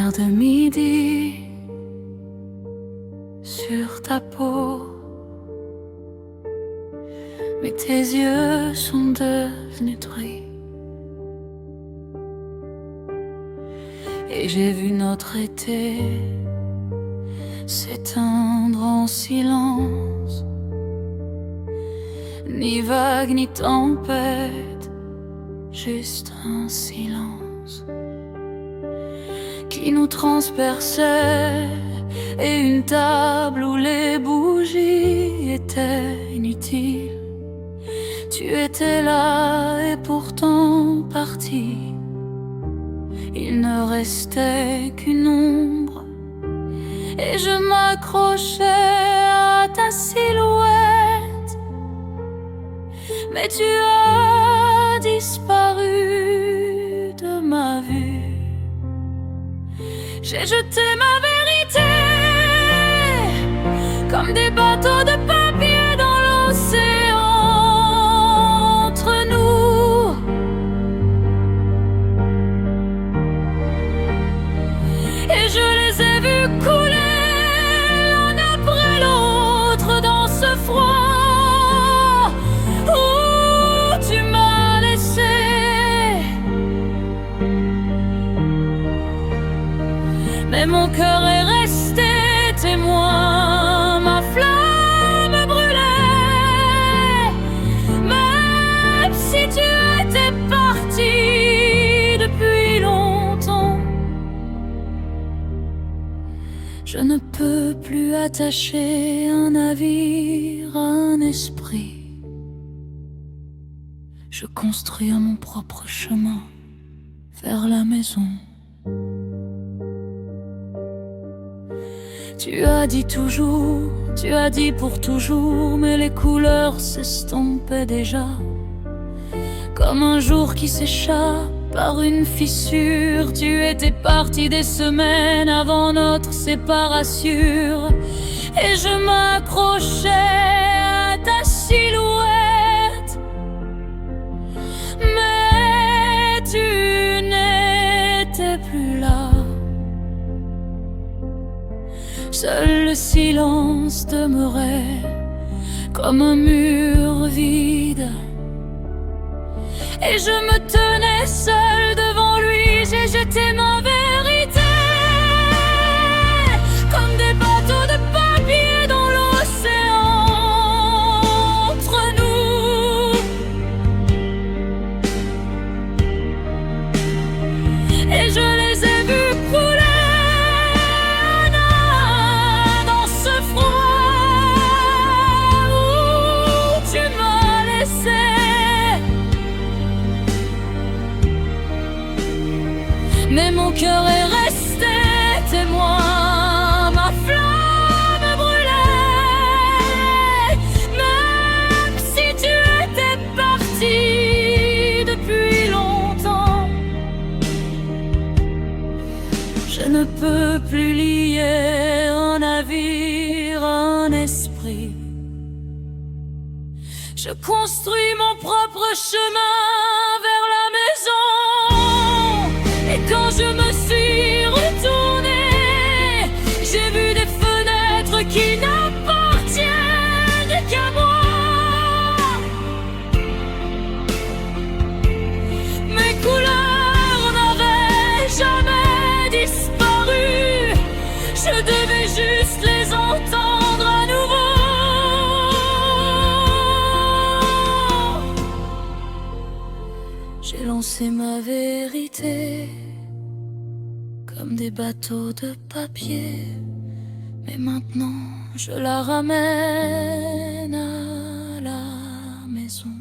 lumière de midi sur ta peau, mais tes yeux sont devenus gris. Et j'ai vu notre été s'éteindre en silence. Ni vague ni tempête, juste un silence qui nous transperçait, et une table où les bougies étaient inutiles. Tu étais là et pourtant parti. Il ne restait qu'une ombre, et je m'accrochais à ta silhouette. Mais tu as disparu de ma vue. J'ai jeté ma vérité comme des bateaux de papier dans l'océan entre nous. Et je les ai vus couler l'un après l'autre dans ce froid où tu m'as laissé. Mais mon cœur est resté témoin, ma flamme brûlait. Même si tu étais parti depuis longtemps, je ne peux plus attacher un navire à un esprit. Je construis mon propre chemin vers la maison. Tu as dit toujours, tu as dit pour toujours, mais les couleurs s'estompaient déjà, comme un jour qui s'échappe par une fissure. Tu étais parti des semaines avant notre séparation, et je m'accrochais à ta silhouette. Mais tu n'étais plus là. Seul le silence demeurait comme un mur vide, et je me tenais seule devant lui. J'ai jeté ma vérité comme des bateaux de papier dans l'océan entre nous. Et je les ai vus couler dans ce froid où tu m'as laissé. Mais mon cœur est resté témoin, ma flamme brûlait. Même si tu étais parti depuis longtemps, je ne peux plus lier un navire à un esprit. Je construis mon propre chemin vers la maison. Et quand je me suis retournée, j'ai vu des fenêtres qui n'appartiennent qu'à moi. Mes couleurs n'avaient jamais disparu, je devais juste les entendre à nouveau. J'ai lancé ma vérité comme des bateaux de papier, mais maintenant je la ramène à la maison.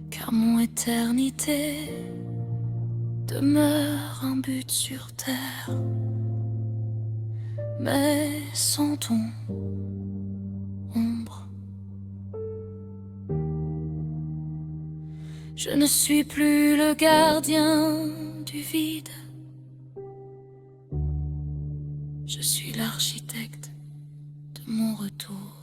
Car mon éternité demeure un but sur terre, mais sans ton ombre. Je ne suis plus le gardien du vide. Je suis l'architecte de mon retour.